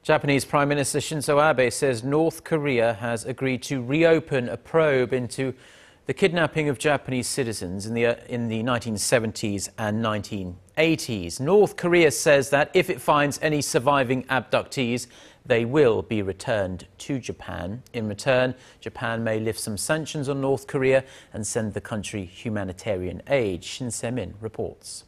Japanese Prime Minister Shinzo Abe says North Korea has agreed to reopen a probe into the kidnapping of Japanese citizens in the 1970s and 1980s. North Korea says that if it finds any surviving abductees, they will be returned to Japan. In return, Japan may lift some sanctions on North Korea and send the country humanitarian aid. Shin Se-min reports.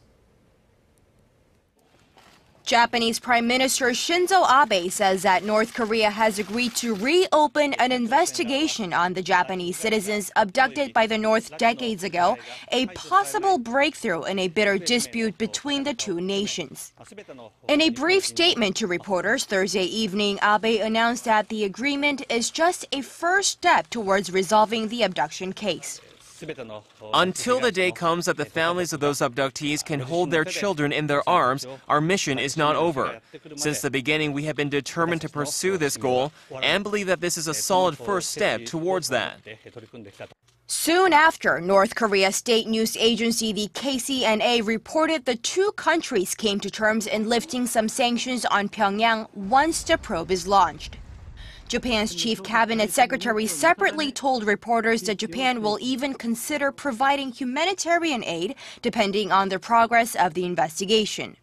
Japanese Prime Minister Shinzo Abe says that North Korea has agreed to reopen an investigation on the Japanese citizens abducted by the North decades ago, a possible breakthrough in a bitter dispute between the two nations. In a brief statement to reporters Thursday evening, Abe announced that the agreement is just a first step towards resolving the abduction case. Until the day comes that the families of those abductees can hold their children in their arms, our mission is not over. Since the beginning, we have been determined to pursue this goal and believe that this is a solid first step towards that. Soon after, North Korea's state news agency, the KCNA, reported the two countries came to terms in lifting some sanctions on Pyongyang once the probe is launched. Japan's chief cabinet secretary separately told reporters that Japan will even consider providing humanitarian aid depending on the progress of the investigation.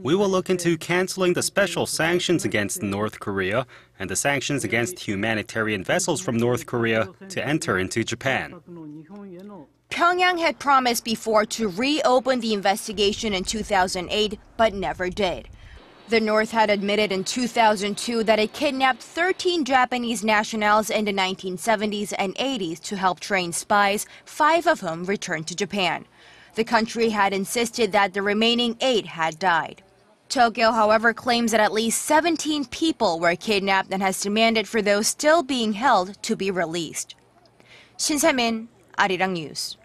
We will look into canceling the special sanctions against North Korea and the sanctions against humanitarian vessels from North Korea to enter into Japan. Pyongyang had promised before to reopen the investigation in 2008, but never did. The North had admitted in 2002 that it kidnapped 13 Japanese nationals in the 1970s and 80s to help train spies, 5 of whom returned to Japan. The country had insisted that the remaining 8 had died. Tokyo, however, claims that at least 17 people were kidnapped and has demanded for those still being held to be released. Shin Se-min, Arirang News.